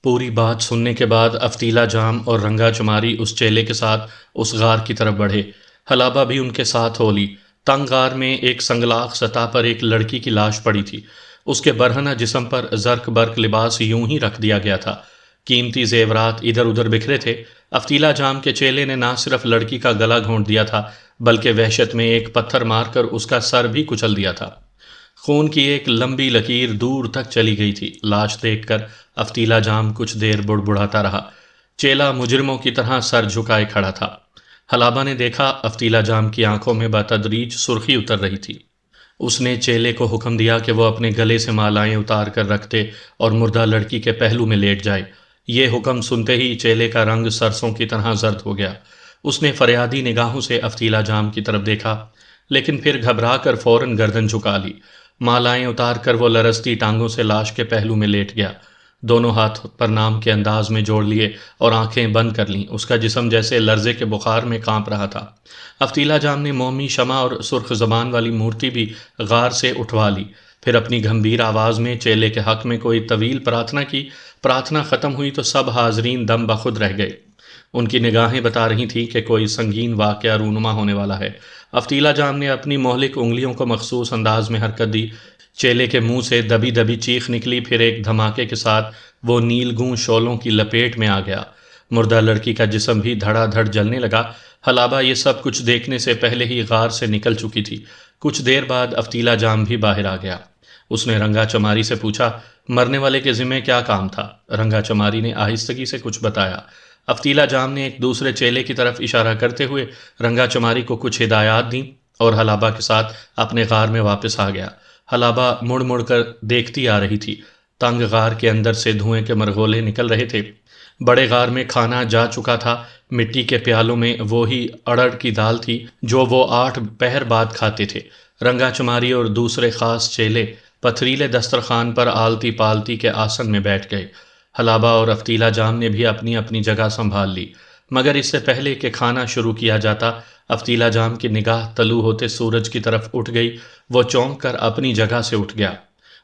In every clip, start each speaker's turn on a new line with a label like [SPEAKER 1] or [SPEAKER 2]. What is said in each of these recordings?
[SPEAKER 1] پوری بات سننے کے بعد افتیلا جام اور رنگا چماری اس چیلے کے ساتھ اس غار کی طرف بڑھے۔ حلابہ بھی ان کے ساتھ ہو لی۔ تنگ غار میں ایک سنگلاخ سطح پر ایک لڑکی کی لاش پڑی تھی۔ اس کے برہنہ جسم پر زرق برق لباس یوں ہی رکھ دیا گیا تھا۔ قیمتی زیورات ادھر ادھر بکھرے تھے۔ افتیلا جام کے چیلے نے نہ صرف لڑکی کا گلا گھونٹ دیا تھا بلکہ وحشت میں ایک پتھر مار کر اس کا سر بھی کچل دیا تھا۔ خون کی ایک لمبی لکیر دور تک چلی گئی تھی۔ لاش دیکھ کر افتیلا جام کچھ دیر بڑبڑاتا رہا۔ چیلا مجرموں کی طرح سر جھکائے کھڑا تھا۔ حلابہ نے دیکھا افتیلا جام کی آنکھوں میں بتدریج سرخی اتر رہی تھی۔ اس نے چیلے کو حکم دیا کہ وہ اپنے گلے سے مالائیں اتار کر رکھ دے اور مردہ لڑکی کے پہلو میں لیٹ جائے۔ یہ حکم سنتے ہی چیلے کا رنگ سرسوں کی طرح زرد ہو گیا۔ اس نے فریادی نگاہوں سے افتیلا جام کی طرف دیکھا لیکن پھر گھبرا کر فوراً گردن جھکا لی۔ مالائیں اتار کر وہ لرزتی ٹانگوں سے لاش کے پہلو میں لیٹ گیا۔ دونوں ہاتھ پرنام کے انداز میں جوڑ لیے اور آنکھیں بند کر لیں۔ اس کا جسم جیسے لرزے کے بخار میں کانپ رہا تھا۔ افتیلا جام نے مومی شمع اور سرخ زبان والی مورتی بھی غار سے اٹھوا لی۔ پھر اپنی گھمبیر آواز میں چیلے کے حق میں کوئی طویل پرارتھنا کی۔ پرارتھنا ختم ہوئی تو سب حاضرین دم بخود رہ گئے۔ ان کی نگاہیں بتا رہی تھیں کہ کوئی سنگین واقعہ رونما ہونے والا ہے۔ افتیلا جام نے اپنی مہلک انگلیوں کو مخصوص انداز میں حرکت دی۔ چیلے کے منہ سے دبی دبی چیخ نکلی، پھر ایک دھماکے کے ساتھ وہ نیلگوں شعلوں کی لپیٹ میں آ گیا۔ مردہ لڑکی کا جسم بھی دھڑا دھڑ جلنے لگا۔ حلابہ یہ سب کچھ دیکھنے سے پہلے ہی غار سے نکل چکی تھی۔ کچھ دیر بعد افتیلا جام بھی باہر آ گیا۔ اس نے رنگا چماری سے پوچھا، مرنے والے کے ذمہ کیا کام تھا؟ رنگا چماری نے آہستگی سے کچھ بتایا۔ افتیلا جام نے ایک دوسرے چیلے کی طرف اشارہ کرتے ہوئے رنگا چماری کو کچھ ہدایات دیں اور حلابہ کے ساتھ اپنے غار میں واپس آ گیا۔ حلابہ مڑ مڑ کر دیکھتی آ رہی تھی۔ تنگ غار کے اندر سے دھوئیں کے مرغولے نکل رہے تھے۔ بڑے غار میں کھانا جا چکا تھا۔ مٹی کے پیالوں میں وہی اڑڑ کی دال تھی جو وہ 8 پہر بعد کھاتے تھے۔ رنگا چماری اور دوسرے خاص چیلے پتھریلے دسترخوان پر آلتی پالتی کے آسن میں بیٹھ گئے۔ حلابہ اور افتیلا جام نے بھی اپنی اپنی جگہ سنبھال لی، مگر اس سے پہلے کہ کھانا شروع کیا جاتا افتیلا جام کی نگاہ طلوع ہوتے سورج کی طرف اٹھ گئی۔ وہ چونک کر اپنی جگہ سے اٹھ گیا۔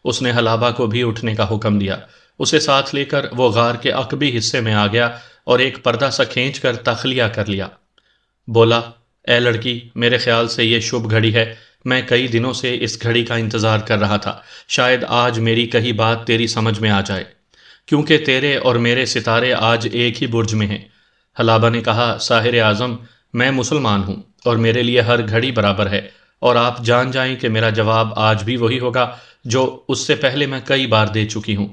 [SPEAKER 1] اس نے حلابہ کو بھی اٹھنے کا حکم دیا۔ اسے ساتھ لے کر وہ غار کے عقبی حصے میں آ گیا اور ایک پردہ سا کھینچ کر تخلیہ کر لیا۔ بولا، اے لڑکی، میرے خیال سے یہ شبھ گھڑی ہے۔ میں کئی دنوں سے اس گھڑی کا انتظار کر رہا تھا۔ شاید آج میری کہی بات تیری سمجھ میں آ جائے، کیونکہ تیرے اور میرے ستارے آج ایک ہی برج میں ہیں۔ حلابہ نے کہا، ساحر اعظم، میں مسلمان ہوں اور میرے لیے ہر گھڑی برابر ہے، اور آپ جان جائیں کہ میرا جواب آج بھی وہی ہوگا جو اس سے پہلے میں کئی بار دے چکی ہوں۔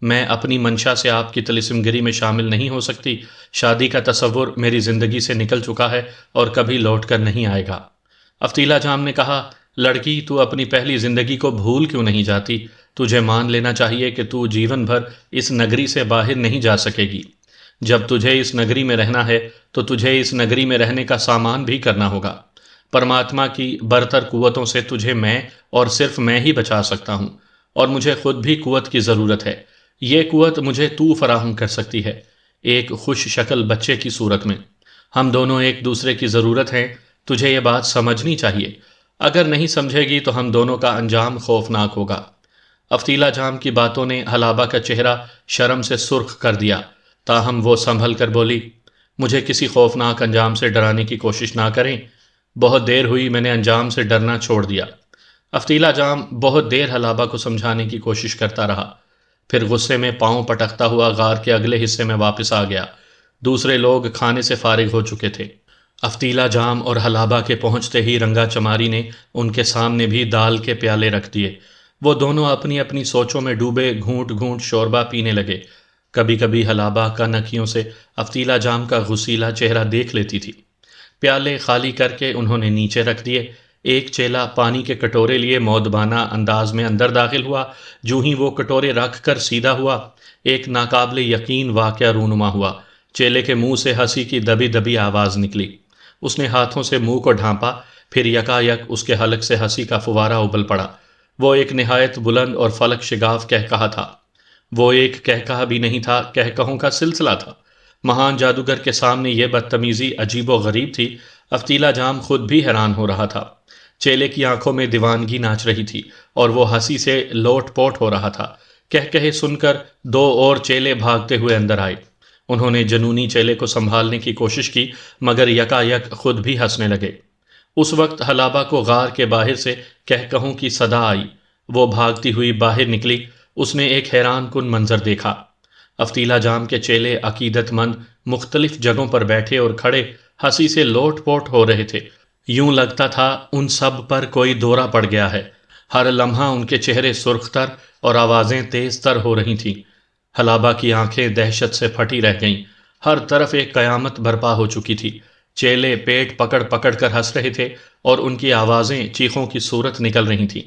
[SPEAKER 1] میں اپنی منشا سے آپ کی طلسم گری میں شامل نہیں ہو سکتی۔ شادی کا تصور میری زندگی سے نکل چکا ہے اور کبھی لوٹ کر نہیں آئے گا۔ افتیلا جام نے کہا، لڑکی، تو اپنی پہلی زندگی کو بھول کیوں نہیں جاتی؟ تجھے مان لینا چاہیے کہ تو جیون بھر اس نگری سے باہر نہیں جا سکے گی۔ جب تجھے اس نگری میں رہنا ہے تو تجھے اس نگری میں رہنے کا سامان بھی کرنا ہوگا۔ پرماتما کی برتر قوتوں سے تجھے میں اور صرف میں ہی بچا سکتا ہوں، اور مجھے خود بھی قوت کی ضرورت ہے۔ یہ قوت مجھے تو فراہم کر سکتی ہے، ایک خوش شکل بچے کی صورت میں۔ ہم دونوں ایک دوسرے کی ضرورت ہیں، تجھے یہ بات سمجھنی چاہیے۔ اگر نہیں سمجھے گی تو ہم دونوں کا انجام خوفناک ہوگا۔ افتیلا جام کی باتوں نے حلابہ کا چہرہ شرم سے سرخ کر دیا، تاہم وہ سنبھل کر بولی، مجھے کسی خوفناک انجام سے ڈرانے کی کوشش نہ کریں۔ بہت دیر ہوئی، میں نے انجام سے ڈرنا چھوڑ دیا۔ افتیلا جام بہت دیر حلابہ کو سمجھانے کی کوشش کرتا رہا، پھر غصے میں پاؤں پٹکتا ہوا غار کے اگلے حصے میں واپس آ گیا۔ دوسرے لوگ کھانے سے فارغ ہو چکے تھے۔ افتیلا جام اور حلابہ کے پہنچتے ہی رنگا چماری نے ان کے سامنے بھی دال کے پیالے رکھ دیے۔ وہ دونوں اپنی اپنی سوچوں میں ڈوبے گھونٹ گھونٹ شوربہ پینے لگے۔ کبھی کبھی حلابہ کنکھیوں سے افتیلا جام کا غسیلا چہرہ دیکھ لیتی تھی۔ پیالے خالی کر کے انہوں نے نیچے رکھ دیے۔ ایک چیلا پانی کے کٹورے لیے مودبانہ انداز میں اندر داخل ہوا۔ جو ہی وہ کٹورے رکھ کر سیدھا ہوا، ایک ناقابل یقین واقعہ رونما ہوا۔ چیلے کے منہ سے ہنسی کی دبی دبی آواز نکلی۔ اس نے ہاتھوں سے منہ کو ڈھانپا، پھر یکا یک اس کے حلق سے ہنسی کا فوارہ ابل پڑا۔ وہ ایک نہایت بلند اور فلک شگاف کہکہا تھا۔ وہ ایک کہکہا بھی نہیں تھا، کہکہوں کا سلسلہ تھا۔ مہان جادوگر کے سامنے یہ بدتمیزی عجیب و غریب تھی۔ افتیلا جام خود بھی حیران ہو رہا تھا۔ چیلے کی آنکھوں میں دیوانگی ناچ رہی تھی اور وہ ہنسی سے لوٹ پوٹ ہو رہا تھا۔ کہے سن کر دو اور چیلے بھاگتے ہوئے اندر آئے۔ انہوں نے جنونی چیلے کو سنبھالنے کی کوشش کی مگر یکا یک خود بھی ہنسنے لگے۔ اس وقت حلابہ کو غار کے باہر سے کہوں کی صدا آئی۔ وہ بھاگتی ہوئی باہر نکلی۔ اس نے ایک حیران کن منظر دیکھا۔ افتیلا جام کے چیلے عقیدت مند مختلف جگہوں پر بیٹھے اور کھڑے ہنسی سے لوٹ پوٹ ہو رہے تھے۔ یوں لگتا تھا ان سب پر کوئی دورہ پڑ گیا ہے۔ ہر لمحہ ان کے چہرے سرخ تر اور آوازیں تیز تر ہو رہی تھیں۔ حلابہ کی آنکھیں دہشت سے پھٹی رہ گئیں۔ ہر طرف ایک قیامت برپا ہو چکی تھی۔ چیلے پیٹ پکڑ پکڑ کر ہنس رہے تھے اور ان کی آوازیں چیخوں کی صورت نکل رہی تھیں۔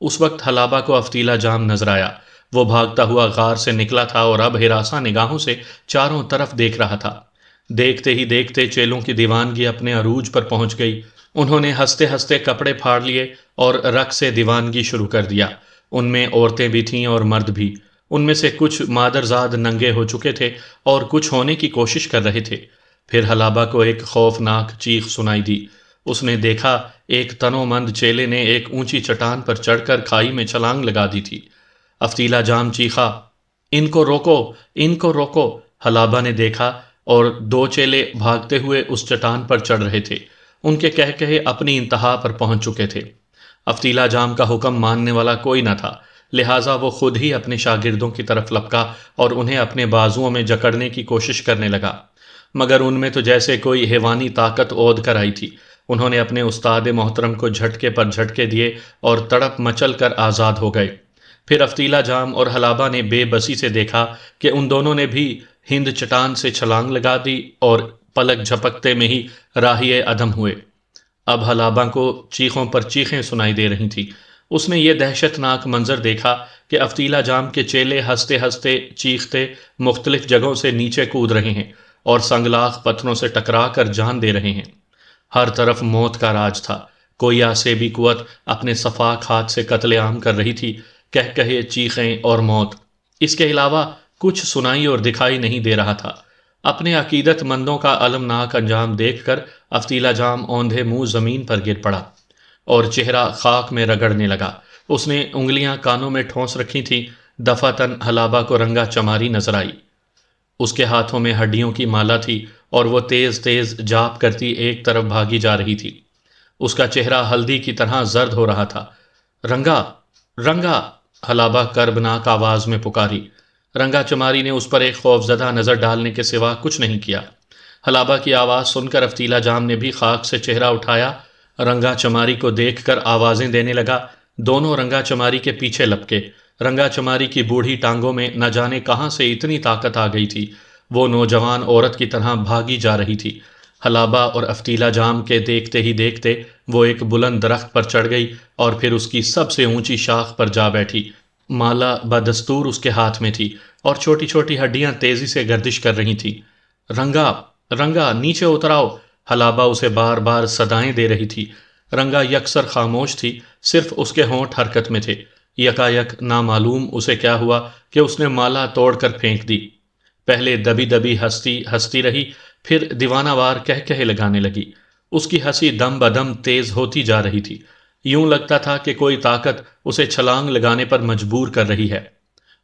[SPEAKER 1] اس وقت حلابہ کو افتیلا جام نظر آیا۔ وہ بھاگتا ہوا غار سے نکلا تھا اور اب ہراساں نگاہوں سے چاروں طرف دیکھ رہا تھا۔ دیکھتے ہی دیکھتے چیلوں کی دیوانگی اپنے عروج پر پہنچ گئی۔ انہوں نے ہنستے ہنستے کپڑے پھاڑ لیے اور رقص سے دیوانگی شروع کر دیا۔ ان میں عورتیں بھی تھیں اور مرد بھی۔ ان میں سے کچھ مادرزاد ننگے ہو چکے تھے اور کچھ ہونے کی کوشش کر رہے تھے۔ پھر حلابہ کو ایک خوفناک چیخ سنائی دی۔ اس نے دیکھا ایک تنو مند چیلے نے ایک اونچی چٹان پر چڑھ کر کھائی میں چھلانگ لگا دی تھی۔ افتیلا جام چیخا، ان کو روکو، ان کو روکو۔ حلابہ نے دیکھا اور دو چیلے بھاگتے ہوئے اس چٹان پر چڑھ رہے تھے۔ ان کے کہے اپنی انتہا پر پہنچ چکے تھے۔ افتیلا جام کا حکم ماننے والا کوئی نہ تھا، لہٰذا وہ خود ہی اپنے شاگردوں کی طرف لپکا اور انہیں اپنے بازوؤں میں جکڑنے کی کوشش کرنے لگا، مگر ان میں تو جیسے کوئی حیوانی طاقت اود کر آئی تھی۔ انہوں نے اپنے استاد محترم کو جھٹکے پر جھٹکے دیے اور تڑپ مچل کر آزاد ہو گئے۔ پھر افتیلا جام اور حلابہ نے بے بسی سے دیکھا کہ ان دونوں نے بھی ہند چٹان سے چھلانگ لگا دی اور پلک جھپکتے میں ہی راہی عدم ہوئے۔ اب حلابہ کو چیخوں پر چیخیں سنائی دے رہی تھیں۔ اس نے یہ دہشت ناک منظر دیکھا کہ افتیلا جام کے چیلے ہنستے ہنستے چیختے مختلف جگہوں سے نیچے کود رہے ہیں اور سنگلاخ پتھروں سے ٹکرا کر جان دے رہے ہیں۔ ہر طرف موت کا راج تھا۔ کوئی آسیبی قوت اپنے صفاک ہاتھ سے قتل عام کر رہی تھی۔ کہے چیخیں اور موت، اس کے علاوہ کچھ سنائی اور دکھائی نہیں دے رہا تھا۔ اپنے عقیدت مندوں کا المناک انجام دیکھ کر افتیلا جام اوندھے منہ زمین پر گر پڑا اور چہرہ خاک میں رگڑنے لگا۔ اس نے انگلیاں کانوں میں ٹھونس رکھی تھیں۔ دفعتاً حلابہ کو رنگا چماری نظر آئی۔ اس کے ہاتھوں میں ہڈیوں کی مالا تھی اور وہ تیز تیز جاپ کرتی ایک طرف بھاگی جا رہی تھی۔ اس کا چہرہ ہلدی کی طرح زرد ہو رہا تھا۔ رنگا، رنگا، حلابہ کربناک آواز میں پکاری۔ رنگا چماری نے اس پر ایک خوفزدہ نظر ڈالنے کے سوا کچھ نہیں کیا۔ حلابہ کی آواز سن کر افتیلا جام نے بھی خاک سے چہرہ اٹھایا۔ رنگا چماری کو دیکھ کر آوازیں دینے لگا۔ دونوں رنگا چماری کے پیچھے لپکے۔ رنگا چماری کی بوڑھی ٹانگوں میں نہ جانے کہاں سے اتنی طاقت آ گئی تھی۔ وہ نوجوان عورت کی طرح بھاگی جا رہی تھی۔ حلابہ اور افتیلا جام کے دیکھتے ہی دیکھتے وہ ایک بلند درخت پر چڑھ گئی اور پھر اس کی سب سے اونچی شاخ پر جا بیٹھی۔ مالا بدستور اس کے ہاتھ میں تھی اور چھوٹی چھوٹی ہڈیاں تیزی سے گردش کر رہی تھیں۔ رنگا، رنگا، نیچے اتراؤ۔ حلابہ اسے بار بار صدائیں دے رہی تھی۔ رنگا یکسر خاموش تھی، صرف اس کے ہونٹ حرکت میں تھے۔ یکا یک نامعلوم اسے کیا ہوا کہ اس نے مالا توڑ کر پھینک دی۔ پہلے دبی دبی ہنستی رہی، پھر دیوانہ وار کہے لگانے لگی۔ اس کی ہنسی دم بدم تیز ہوتی جا رہی تھی۔ یوں لگتا تھا کہ کوئی طاقت اسے چھلانگ لگانے پر مجبور کر رہی ہے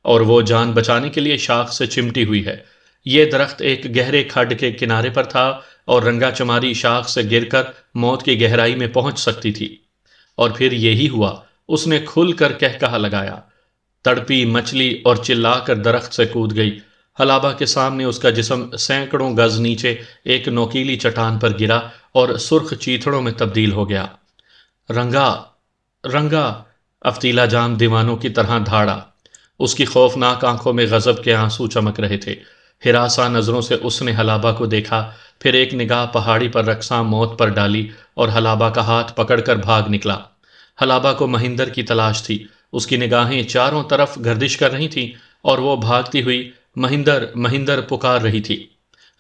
[SPEAKER 1] اور وہ جان بچانے کے لیے شاخ سے چمٹی ہوئی ہے۔ یہ درخت ایک گہرے کھڈ کے کنارے پر تھا اور رنگا چماری شاخ سے گر کر موت کی گہرائی میں پہنچ سکتی تھی۔ اور پھر یہی ہوا۔ اس نے کھل کر کہا لگایا۔ تڑپی مچلی اور چلا کر درخت سے کود گئی۔ حلابہ کے سامنے اس کا جسم سینکڑوں گز نیچے ایک نوکیلی چٹان پر گرا اور سرخ چیتڑوں میں تبدیل ہو گیا۔ رنگا، رنگا، افتیلا جام دیوانوں کی طرح دھاڑا۔ اس کی خوفناک آنکھوں میں غضب کے آنسو چمک رہے تھے۔ ہراساں نظروں سے اس نے حلابہ کو دیکھا، پھر ایک نگاہ پہاڑی پر رقصاں موت پر ڈالی اور حلابہ کا ہاتھ پکڑ کر بھاگ نکلا۔ حلابہ کو مہندر کی تلاش تھی۔ اس کی نگاہیں چاروں طرف گردش کر رہی تھیں اور وہ بھاگتی ہوئی مہندر، مہندر پکار رہی تھی۔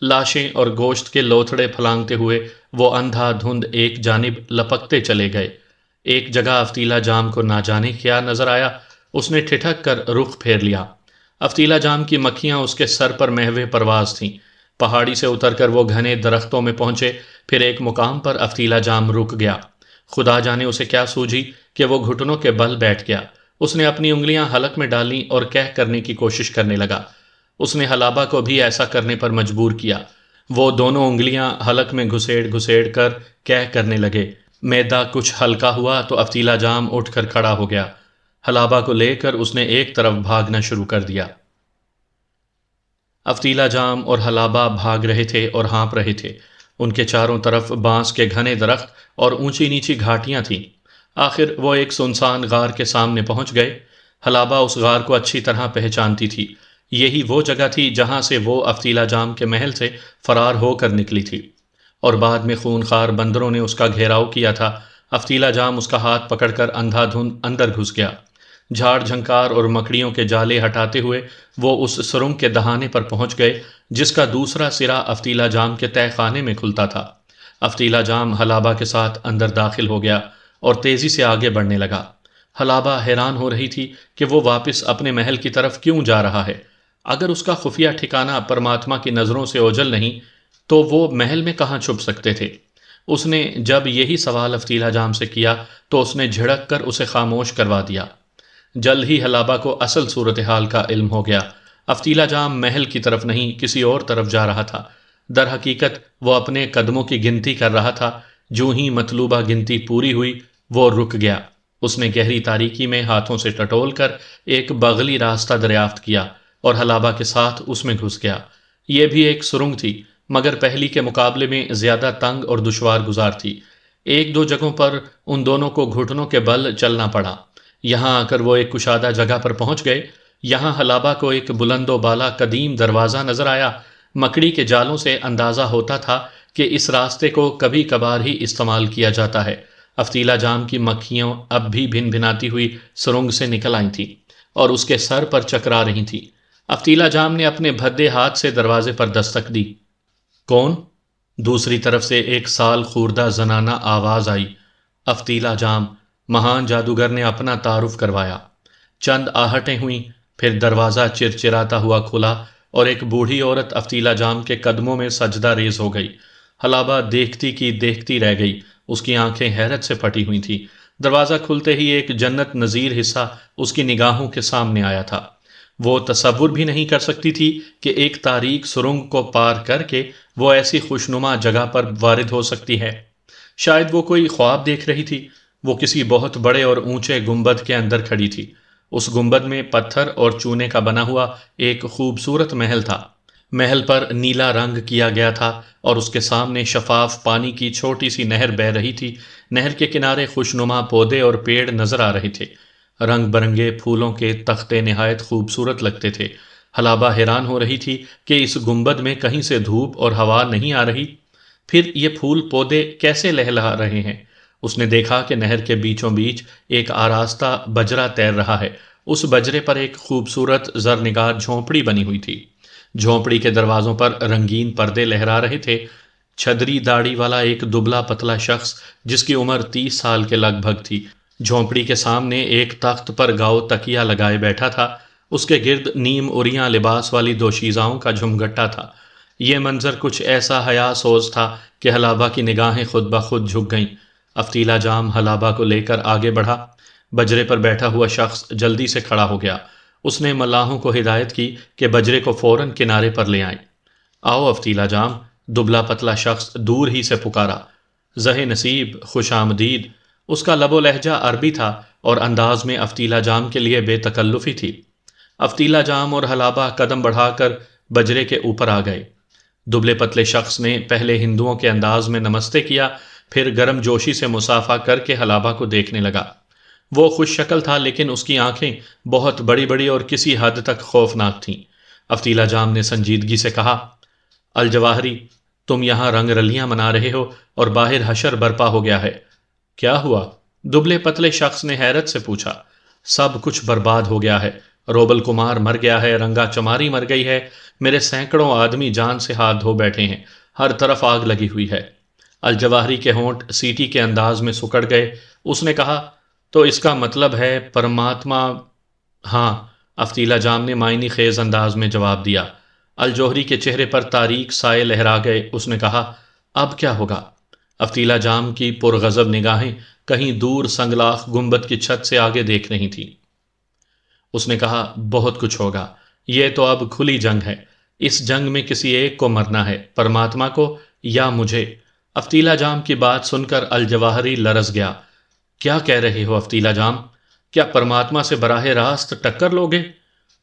[SPEAKER 1] لاشیں اور گوشت کے لوتھڑے پھلانگتے ہوئے وہ اندھا دھند ایک جانب لپکتے چلے گئے۔ ایک جگہ افتیلا جام کو نہ جانے کیا نظر آیا۔ اس نے ٹھٹک کر رخ پھیر لیا۔ افتیلا جام کی مکھیاں اس کے سر پر محو پرواز تھیں۔ پہاڑی سے اتر کر وہ گھنے درختوں میں پہنچے۔ پھر ایک مقام پر افتیلا جام رک گیا۔ خدا جانے اسے کیا سوجھی کہ وہ گھٹنوں کے بل بیٹھ گیا۔ اس نے اپنی انگلیاں حلق میں ڈالیں اور کہہ کرنے کی کوشش کرنے لگا۔ اس نے حلابہ کو بھی ایسا کرنے پر مجبور کیا۔ وہ دونوں انگلیاں حلق میں گھسیڑ گھسیڑ کر کہہ کرنے لگے۔ معدہ کچھ ہلکا ہوا تو افتیلا جام اٹھ کر کھڑا ہو گیا۔ حلابہ کو لے کر اس نے ایک طرف بھاگنا شروع کر دیا۔ افتیلا جام اور حلابہ بھاگ رہے تھے اور ہانپ رہے تھے۔ ان کے چاروں طرف بانس کے گھنے درخت اور اونچی نیچی گھاٹیاں تھیں۔ آخر وہ ایک سنسان غار کے سامنے پہنچ گئے۔ حلابہ اس غار کو اچھی طرح پہچانتی تھی۔ یہی وہ جگہ تھی جہاں سے وہ افتیلا جام کے محل سے فرار ہو کر نکلی تھی، اور بعد میں خونخوار بندروں نے اس کا گھیراؤ کیا تھا۔ افتیلا جام اس کا ہاتھ پکڑ کر اندھا دھند اندر گھس گیا۔ جھاڑ جھنکار اور مکڑیوں کے جالے ہٹاتے ہوئے وہ اس سرنگ کے دہانے پر پہنچ گئے جس کا دوسرا سرا افتیلا جام کے تہہ خانے میں کھلتا تھا۔ افتیلا جام حلابہ کے ساتھ اندر داخل ہو گیا اور تیزی سے آگے بڑھنے لگا۔ حلابہ حیران ہو رہی تھی کہ وہ واپس اپنے محل کی طرف کیوں جا رہا ہے۔ اگر اس کا خفیہ ٹھکانہ پرماتما کی نظروں سے اوجھل نہیں تو وہ محل میں کہاں چھپ سکتے تھے؟ اس نے جب یہی سوال افتیلا جام سے کیا تو اس نے جھڑک کر اسے خاموش کروا دیا۔ جلد ہی حلابہ کو اصل صورتحال کا علم ہو گیا۔ افتیلا جام محل کی طرف نہیں کسی اور طرف جا رہا تھا۔ در حقیقت وہ اپنے قدموں کی گنتی کر رہا تھا۔ جو ہی مطلوبہ گنتی پوری ہوئی وہ رک گیا۔ اس نے گہری تاریکی میں ہاتھوں سے ٹٹول کر ایک بغلی راستہ دریافت کیا اور حلابہ کے ساتھ اس میں گھس گیا۔ یہ بھی ایک سرنگ تھی، مگر پہلی کے مقابلے میں زیادہ تنگ اور دشوار گزار تھی۔ ایک دو جگہوں پر ان دونوں کو گھٹنوں کے بل چلنا پڑا۔ یہاں آ کر وہ ایک کشادہ جگہ پر پہنچ گئے۔ یہاں حلابہ کو ایک بلند و بالا قدیم دروازہ نظر آیا۔ مکڑی کے جالوں سے اندازہ ہوتا تھا کہ اس راستے کو کبھی کبھار ہی استعمال کیا جاتا ہے۔ افتیلا جام کی مکھیاں اب بھی بھن بھناتی ہوئی سرنگ سے نکل آئی تھیں اور اس کے سر پر چکرا رہی تھیں۔ افتیلا جام نے اپنے بھدے ہاتھ سے دروازے پر دستک دی۔ کون؟ دوسری طرف سے ایک سال خوردہ زنانہ آواز آئی۔ افتیلا جام، مہان جادوگر نے اپنا تعارف کروایا۔ چند آہٹیں ہوئیں، پھر دروازہ چرچراتا ہوا کھلا اور ایک بوڑھی عورت افتیلا جام کے قدموں میں سجدہ ریز ہو گئی۔ حلابہ دیکھتی کی دیکھتی رہ گئی۔ اس کی آنکھیں حیرت سے پھٹی ہوئی تھیں۔ دروازہ کھلتے ہی ایک جنت نظیر حصہ اس کی نگاہوں کے سامنے آیا تھا۔ وہ تصور بھی نہیں کر سکتی تھی کہ ایک تاریک سرنگ کو پار کر کے وہ ایسی خوشنما جگہ پر وارد ہو سکتی ہے۔ شاید وہ کوئی خواب دیکھ رہی تھی۔ وہ کسی بہت بڑے اور اونچے گنبد کے اندر کھڑی تھی۔ اس گنبد میں پتھر اور چونے کا بنا ہوا ایک خوبصورت محل تھا۔ محل پر نیلا رنگ کیا گیا تھا اور اس کے سامنے شفاف پانی کی چھوٹی سی نہر بہہ رہی تھی۔ نہر کے کنارے خوشنما پودے اور پیڑ نظر آ رہے تھے۔ رنگ برنگے پھولوں کے تختے نہایت خوبصورت لگتے تھے۔ حلابہ حیران ہو رہی تھی کہ اس گنبد میں کہیں سے دھوپ اور ہوا نہیں آ رہی، پھر یہ پھول پودے کیسے لہلہا رہے ہیں؟ اس نے دیکھا کہ نہر کے بیچوں بیچ ایک آراستہ بجرا تیر رہا ہے۔ اس بجرے پر ایک خوبصورت زرنگار جھونپڑی بنی ہوئی تھی۔ جھونپڑی کے دروازوں پر رنگین پردے لہرا رہے تھے۔ چھدری داڑھی والا ایک دبلا پتلا شخص جس کی عمر 30 سال کے لگ بھگ تھی، جھونپڑی کے سامنے ایک تخت پر گاؤ تکیا لگائے بیٹھا تھا۔ اس کے گرد نیم اریاں لباس والی دوشیزاؤں کا جھمگٹا تھا۔ یہ منظر کچھ ایسا حیا سوز تھا کہ حلابہ کی نگاہیں خود بخود جھک گئیں۔ افتیلا جام حلابہ کو لے کر آگے بڑھا۔ بجرے پر بیٹھا ہوا شخص جلدی سے کھڑا ہو گیا۔ اس نے ملاحوں کو ہدایت کی کہ بجرے کو فوراً کنارے پر لے آئیں۔ آؤ افتیلا جام، دبلا پتلا شخص دور ہی سے پکارا۔ زہ نصیب، خوش آمدید۔ اس کا لب و لہجہ عربی تھا اور انداز میں افتیلا جام کے لیے بے تکلفی تھی۔ افتیلا جام اور حلابہ قدم بڑھا کر بجرے کے اوپر آ گئے۔ دبلے پتلے شخص نے پہلے ہندوؤں کے انداز میں نمستے کیا، پھر گرم جوشی سے مصافحہ کر کے حلابہ کو دیکھنے لگا۔ وہ خوش شکل تھا لیکن اس کی آنکھیں بہت بڑی بڑی اور کسی حد تک خوفناک تھیں۔ افتیلا جام نے سنجیدگی سے کہا، الجواہری، تم یہاں رنگ رلیاں منا رہے ہو اور باہر حشر برپا ہو گیا ہے۔ کیا ہوا؟ دبلے پتلے شخص نے حیرت سے پوچھا۔ سب کچھ برباد ہو گیا ہے۔ روبل کمار مر گیا ہے، رنگا چماری مر گئی ہے، میرے سینکڑوں آدمی جان سے ہاتھ دھو بیٹھے ہیں، ہر طرف آگ لگی ہوئی ہے۔ الجواہری کے ہونٹ سیٹی کے انداز میں سکڑ گئے۔ اس نے کہا، تو اس کا مطلب ہے پرماتما؟ ہاں، افتیلا جام نے معنی خیز انداز میں جواب دیا۔ الجوہری کے چہرے پر تاریک سائے لہرا گئے۔ اس نے کہا، اب کیا ہوگا؟ افتیلا جام کی پرغضب نگاہیں کہیں دور سنگلاخ گنبد کی چھت سے آگے دیکھ رہی تھیں۔ اس نے کہا بہت کچھ ہوگا، یہ تو اب کھلی جنگ ہے، اس جنگ میں کسی ایک کو مرنا ہے، پرماتما کو یا مجھے۔ افتیلا جام کی بات سن کر الجواہری لرز گیا۔ کیا کہہ رہے ہو افتیلا جام؟ کیا پرماتما سے براہ راست ٹکر لوگے؟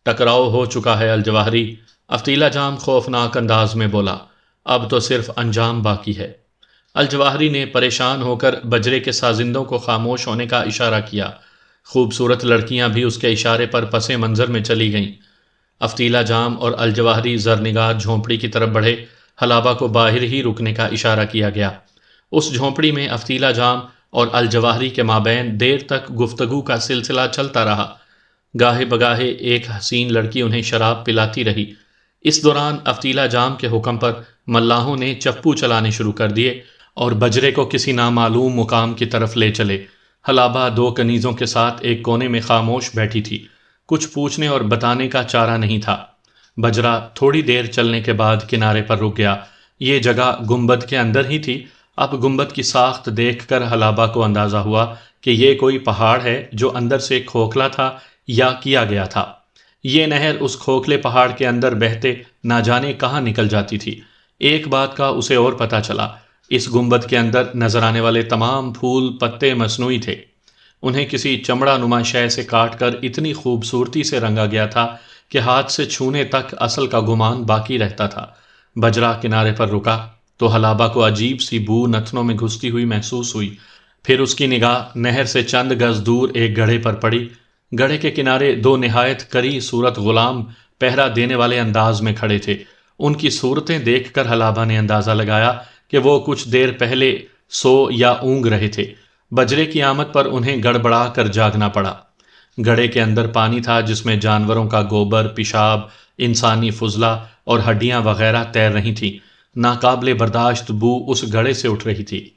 [SPEAKER 1] ٹکراؤ ہو چکا ہے الجواہری، افتیلا جام خوفناک انداز میں بولا، اب تو صرف انجام باقی ہے۔ الجواہری نے پریشان ہو کر بجرے کے سازندوں کو خاموش ہونے کا اشارہ کیا۔ خوبصورت لڑکیاں بھی اس کے اشارے پر پس منظر میں چلی گئیں۔ افتیلا جام اور الجواہری زرنگار جھونپڑی کی طرف بڑھے، حلابہ کو باہر ہی رکنے کا اشارہ کیا گیا۔ اس جھونپڑی میں افتیلا جام اور الجواہری کے مابین دیر تک گفتگو کا سلسلہ چلتا رہا۔ گاہے بگاہے ایک حسین لڑکی انہیں شراب پلاتی رہی۔ اس دوران افتیلا جام کے حکم پر ملاحوں نے چپو چلانے شروع کر دیے اور بجرے کو کسی نامعلوم مقام کی طرف لے چلے۔ حلابہ دو کنیزوں کے ساتھ ایک کونے میں خاموش بیٹھی تھی، کچھ پوچھنے اور بتانے کا چارہ نہیں تھا۔ بجرا تھوڑی دیر چلنے کے بعد کنارے پر رک گیا۔ یہ جگہ گنبد کے اندر ہی تھی۔ اب گنبد کی ساخت دیکھ کر حلابہ کو اندازہ ہوا کہ یہ کوئی پہاڑ ہے جو اندر سے کھوکھلا تھا یا کیا گیا تھا۔ یہ نہر اس کھوکھلے پہاڑ کے اندر بہتے نہ جانے کہاں نکل جاتی تھی۔ ایک بات کا اسے اور پتہ چلا، اس گنبد کے اندر نظر آنے والے تمام پھول پتے مصنوعی تھے۔ انہیں کسی چمڑا نما شے سے کاٹ کر اتنی خوبصورتی سے رنگا گیا تھا کہ ہاتھ سے چھونے تک اصل کا گمان باقی رہتا تھا۔ بجرا کنارے پر رکا تو حلابہ کو عجیب سی بو نتنوں میں گھستی ہوئی محسوس ہوئی۔ پھر اس کی نگاہ نہر سے چند گز دور ایک گڑھے پر پڑی۔ گڑھے کے کنارے دو نہایت کری صورت غلام پہرا دینے والے انداز میں کھڑے تھے۔ ان کی صورتیں دیکھ کر حلابہ نے اندازہ لگایا کہ وہ کچھ دیر پہلے سو یا اونگ رہے تھے۔ بجرے کی آمد پر انہیں گڑبڑا کر جاگنا پڑا۔ گڑھے کے اندر پانی تھا جس میں جانوروں کا گوبر، پیشاب، انسانی فضلہ اور ہڈیاں وغیرہ تیر رہی تھیں۔ ناقابل برداشت بو اس گڑھے سے اٹھ رہی تھی۔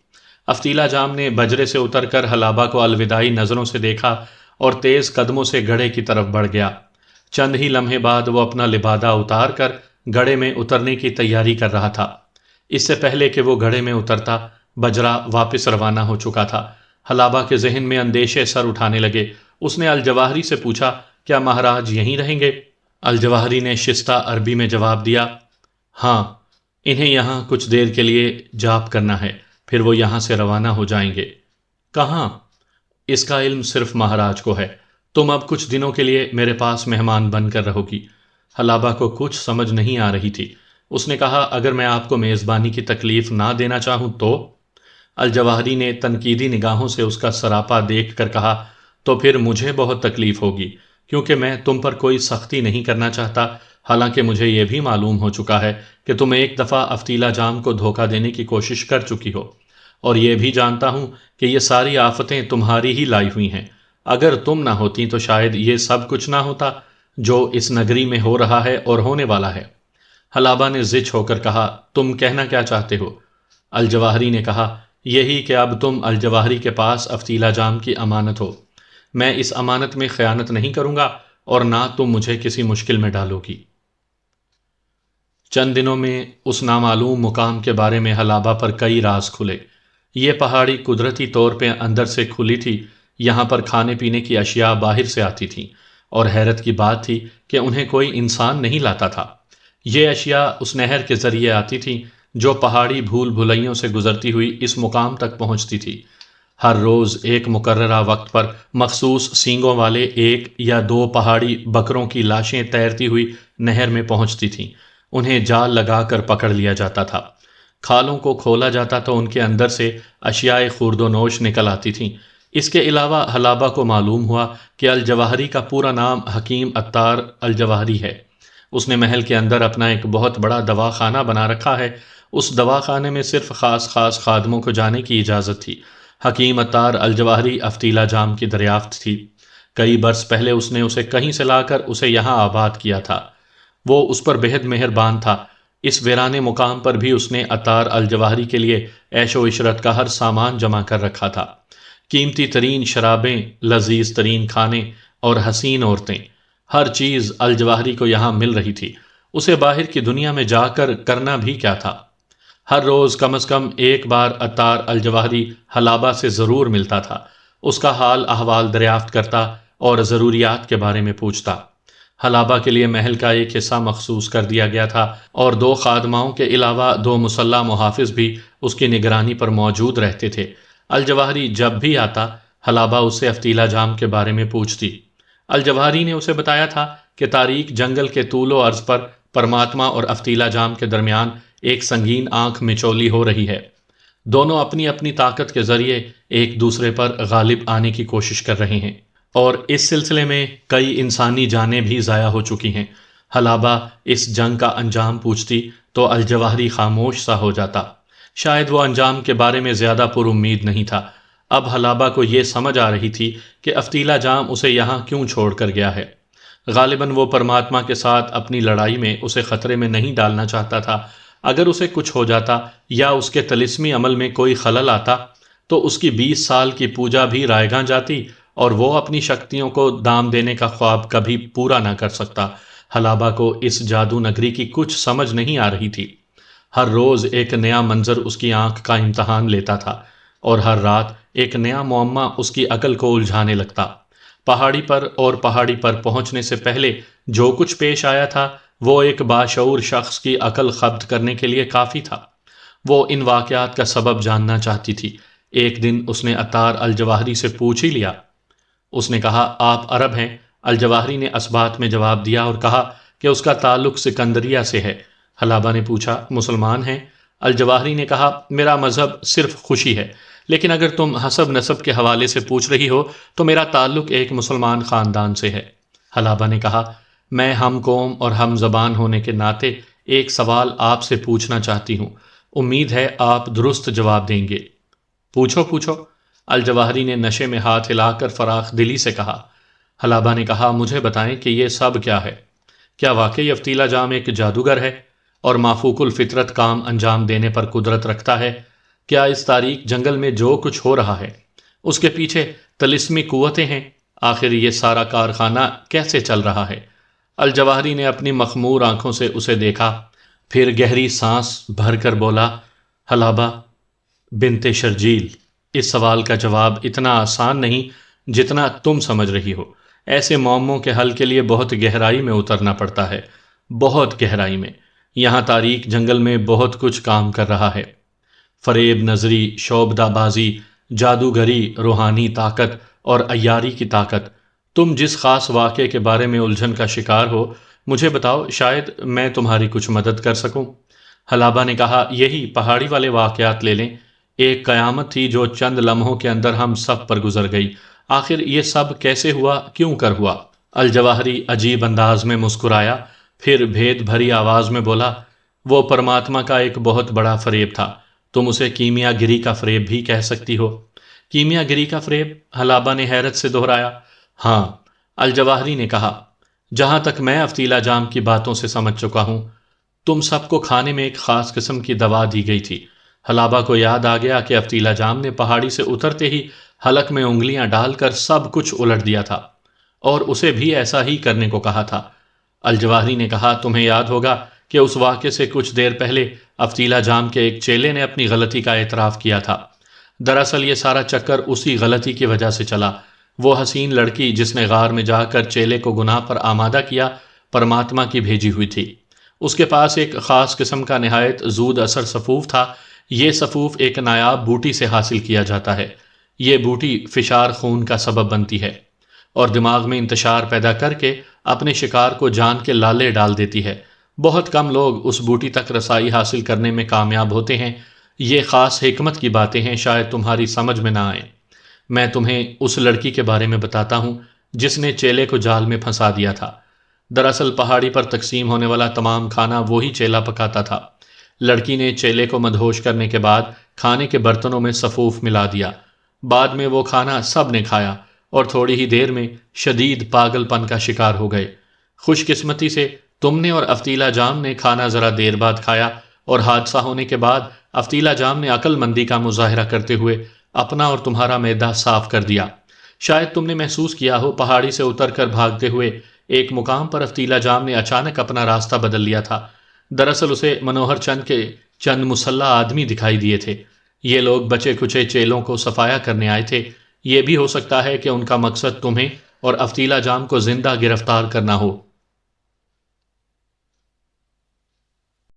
[SPEAKER 1] افتیلا جام نے بجرے سے اتر کر حلابہ کو الوداعی نظروں سے دیکھا اور تیز قدموں سے گڑھے کی طرف بڑھ گیا۔ چند ہی لمحے بعد وہ اپنا لبادہ اتار کر گڑھے میں اترنے کی تیاری کر رہا تھا۔ اس سے پہلے کہ وہ گڑھے میں اترتا، بجرا واپس روانہ ہو چکا تھا۔ حلابہ کے ذہن میں اندیشے سر اٹھانے لگے۔ اس نے الجواہری سے پوچھا، کیا مہاراج یہیں رہیں گے؟ الجواہری نے شستہ عربی میں جواب دیا، ہاں، انہیں یہاں کچھ دیر کے لیے جاپ کرنا ہے، پھر وہ یہاں سے روانہ ہو جائیں گے۔ کہاں؟ اس کا علم صرف مہاراج کو ہے۔ تم اب کچھ دنوں کے لیے میرے پاس مہمان بن کر رہو گی۔ حلابہ کو کچھ سمجھ نہیں آ رہی تھی۔ اس نے کہا، اگر میں آپ کو میزبانی کی تکلیف نہ دینا چاہوں تو؟ الجواہری نے تنقیدی نگاہوں سے اس کا سراپا دیکھ کر کہا، تو پھر مجھے بہت تکلیف ہوگی، کیونکہ میں تم پر کوئی سختی نہیں کرنا چاہتا، حالانکہ مجھے یہ بھی معلوم ہو چکا ہے کہ تم ایک دفعہ افتیلا جام کو دھوکہ دینے کی کوشش کر چکی ہو، اور یہ بھی جانتا ہوں کہ یہ ساری آفتیں تمہاری ہی لائی ہوئی ہیں۔ اگر تم نہ ہوتی تو شاید یہ سب کچھ نہ ہوتا جو اس نگری میں ہو رہا ہے اور ہونے والا ہے۔ حلابہ نے زچ ہو کر کہا، تم کہنا کیا چاہتے ہو؟ الجواہری نے کہا، یہی کہ اب تم الجواہری کے پاس افتیلا جام کی امانت ہو۔ میں اس امانت میں خیانت نہیں کروں گا اور نہ تم مجھے کسی مشکل میں ڈالو گی۔ چند دنوں میں اس نامعلوم مقام کے بارے میں حلابہ پر کئی راز کھلے۔ یہ پہاڑی قدرتی طور پہ اندر سے کھلی تھی، یہاں پر کھانے پینے کی اشیاء باہر سے آتی تھیں، اور حیرت کی بات تھی کہ انہیں کوئی انسان نہیں لاتا تھا۔ یہ اشیاء اس نہر کے ذریعے آتی تھیں جو پہاڑی بھول بھلائیوں سے گزرتی ہوئی اس مقام تک پہنچتی تھی۔ ہر روز ایک مقررہ وقت پر مخصوص سینگوں والے ایک یا دو پہاڑی بکروں کی لاشیں تیرتی ہوئی نہر میں پہنچتی تھیں۔ انہیں جال لگا کر پکڑ لیا جاتا تھا۔ کھالوں کو کھولا جاتا تو ان کے اندر سے اشیاء خورد و نوش نکل آتی تھیں۔ اس کے علاوہ حلابہ کو معلوم ہوا کہ الجواہری کا پورا نام حکیم عطار الجواہری ہے۔ اس نے محل کے اندر اپنا ایک بہت بڑا دواخانہ بنا رکھا ہے۔ اس دواخانے میں صرف خاص خادموں کو جانے کی اجازت تھی۔ حکیم عطار الجواہری افتیلا جام کی دریافت تھی۔ کئی برس پہلے اس نے اسے کہیں سے لا کر اسے یہاں آباد کیا تھا۔ وہ اس پر بہت مہربان تھا۔ اس ویرانے مقام پر بھی اس نے عطار الجواہری کے لیے عیش و عشرت کا ہر سامان جمع کر رکھا تھا۔ قیمتی ترین شرابیں، لذیذ ترین کھانے اور حسین عورتیں، ہر چیز الجواہری کو یہاں مل رہی تھی۔ اسے باہر کی دنیا میں جا کر کرنا بھی کیا تھا؟ ہر روز کم از کم ایک بار عطار الجواہری حلابہ سے ضرور ملتا تھا، اس کا حال احوال دریافت کرتا اور ضروریات کے بارے میں پوچھتا۔ حلابہ کے لیے محل کا ایک حصہ مخصوص کر دیا گیا تھا اور 2 خادماؤں کے علاوہ 2 مسلح محافظ بھی اس کی نگرانی پر موجود رہتے تھے۔ الجواہری جب بھی آتا، حلابہ اسے افتیلہ جام کے بارے میں پوچھتی۔ الجواہری نے اسے بتایا تھا کہ تاریک جنگل کے طول و عرض پر پرماتما اور افتیلہ جام کے درمیان ایک سنگین آنکھ مچولی ہو رہی ہے۔ دونوں اپنی اپنی طاقت کے ذریعے ایک دوسرے پر غالب آنے کی کوشش کر رہے ہیں، اور اس سلسلے میں کئی انسانی جانیں بھی ضائع ہو چکی ہیں۔ حلابہ اس جنگ کا انجام پوچھتی تو الجواہری خاموش سا ہو جاتا۔ شاید وہ انجام کے بارے میں زیادہ پر امید نہیں تھا۔ اب حلابہ کو یہ سمجھ آ رہی تھی کہ افتیلہ جام اسے یہاں کیوں چھوڑ کر گیا ہے۔ غالباً وہ پرماتما کے ساتھ اپنی لڑائی میں اسے خطرے میں نہیں ڈالنا چاہتا تھا۔ اگر اسے کچھ ہو جاتا یا اس کے طلسمی عمل میں کوئی خلل آتا تو اس کی 20 سال کی پوجا بھی رائے گاں جاتی اور وہ اپنی شکتیوں کو دام دینے کا خواب کبھی پورا نہ کر سکتا۔ حلابہ کو اس جادو نگری کی کچھ سمجھ نہیں آ رہی تھی۔ ہر روز ایک نیا منظر اس کی آنکھ کا امتحان لیتا تھا اور ہر رات ایک نیا معمہ اس کی عقل کو الجھانے لگتا۔ پہاڑی پر پہنچنے سے پہلے جو کچھ پیش آیا تھا وہ ایک باشعور شخص کی عقل قبض کرنے کے لیے کافی تھا۔ وہ ان واقعات کا سبب جاننا چاہتی تھی۔ ایک دن اس نے عطار الجواہری سے پوچھ ہی لیا۔ اس نے کہا، آپ عرب ہیں؟ الجواہری نے اسبات میں جواب دیا اور کہا کہ اس کا تعلق سکندریہ سے ہے۔ حلابہ نے پوچھا، مسلمان ہیں؟ الجواہری نے کہا، میرا مذہب صرف خوشی ہے، لیکن اگر تم حسب نسب کے حوالے سے پوچھ رہی ہو تو میرا تعلق ایک مسلمان خاندان سے ہے۔ حلابہ نے کہا، میں ہم قوم اور ہم زبان ہونے کے ناطے ایک سوال آپ سے پوچھنا چاہتی ہوں، امید ہے آپ درست جواب دیں گے۔ پوچھو پوچھو، الجواہری نے نشے میں ہاتھ ہلا کر فراخ دلی سے کہا۔ حلابہ نے کہا، مجھے بتائیں کہ یہ سب کیا ہے؟ کیا واقعی افتیلہ جام ایک جادوگر ہے اور مافوق الفطرت کام انجام دینے پر قدرت رکھتا ہے؟ کیا اس تاریک جنگل میں جو کچھ ہو رہا ہے اس کے پیچھے طلسمی قوتیں ہیں؟ آخر یہ سارا کارخانہ کیسے چل رہا ہے؟ الجواہری نے اپنی مخمور آنکھوں سے اسے دیکھا، پھر گہری سانس بھر کر بولا، حلابہ بنت شرجیل، اس سوال کا جواب اتنا آسان نہیں جتنا تم سمجھ رہی ہو۔ ایسے معموں کے حل کے لیے بہت گہرائی میں اترنا پڑتا ہے، بہت گہرائی میں۔ یہاں تاریک جنگل میں بہت کچھ کام کر رہا ہے۔ فریب نظری، شعبدہ بازی، جادوگری، روحانی طاقت اور عیاری کی طاقت۔ تم جس خاص واقعے کے بارے میں الجھن کا شکار ہو مجھے بتاؤ، شاید میں تمہاری کچھ مدد کر سکوں۔ حلابہ نے کہا، یہی پہاڑی والے واقعات لے لیں۔ ایک قیامت تھی جو چند لمحوں کے اندر ہم سب پر گزر گئی۔ آخر یہ سب کیسے ہوا، کیوں کر ہوا؟ الجواہری عجیب انداز میں مسکرایا، پھر بھید بھری آواز میں بولا، وہ پرماتما کا ایک بہت بڑا فریب تھا۔ تم اسے کیمیا گری کا فریب بھی کہہ سکتی ہو۔ کیمیا گری کا فریب؟ حلابہ نے حیرت سے دہرایا۔ ہاں، الجواہری نے کہا، جہاں تک میں افتیلہ جام کی باتوں سے سمجھ چکا ہوں، تم سب کو کھانے میں ایک خاص قسم کی دوا دی گئی تھی۔ حلابہ کو یاد آ گیا کہ افتیلہ جام نے پہاڑی سے اترتے ہی حلق میں انگلیاں ڈال کر سب کچھ الٹ دیا تھا اور اسے بھی ایسا ہی کرنے کو کہا تھا۔ الجواہری نے کہا، تمہیں یاد ہوگا کہ اس واقعے سے کچھ دیر پہلے افتیلہ جام کے ایک چیلے نے اپنی غلطی کا اعتراف کیا تھا۔ دراصل یہ سارا چکر اسی غلطی کی وجہ سے چلا۔ وہ حسین لڑکی جس نے غار میں جا کر چیلے کو گناہ پر آمادہ کیا، پرماتما کی بھیجی ہوئی تھی۔ اس کے پاس ایک خاص قسم کا نہایت زود اثر سفوف تھا۔ یہ سفوف ایک نایاب بوٹی سے حاصل کیا جاتا ہے۔ یہ بوٹی فشار خون کا سبب بنتی ہے اور دماغ میں انتشار پیدا کر کے اپنے شکار کو جان کے لالے ڈال دیتی ہے۔ بہت کم لوگ اس بوٹی تک رسائی حاصل کرنے میں کامیاب ہوتے ہیں۔ یہ خاص حکمت کی باتیں ہیں، شاید تمہاری سمجھ میں نہ آئیں۔ میں تمہیں اس لڑکی کے بارے میں بتاتا ہوں جس نے چیلے کو جال میں پھنسا دیا تھا۔ دراصل پہاڑی پر تقسیم ہونے والا تمام کھانا وہی چیلا پکاتا تھا۔ لڑکی نے چیلے کو مدہوش کرنے کے بعد کھانے کے برتنوں میں سفوف ملا دیا۔ بعد میں وہ کھانا سب نے کھایا اور تھوڑی ہی دیر میں شدید پاگل پن کا شکار ہو گئے۔ خوش قسمتی سے تم نے اور افتیلہ جام نے کھانا ذرا دیر بعد کھایا اور حادثہ ہونے کے بعد افتیلہ جام نے عقل مندی کا مظاہرہ کرتے ہوئے اپنا اور تمہارا معدہ صاف کر دیا۔ شاید تم نے محسوس کیا ہو، پہاڑی سے اتر کر بھاگتے ہوئے ایک مقام پر افتیلہ جام نے اچانک اپنا راستہ بدل لیا تھا۔ دراصل اسے منوہر چند کے چند مسلح آدمی دکھائی دیے تھے۔ یہ لوگ بچے کچے چیلوں کو صفایا کرنے آئے تھے۔ یہ بھی ہو سکتا ہے کہ ان کا مقصد تمہیں اور افتیلا جام کو زندہ گرفتار کرنا ہو۔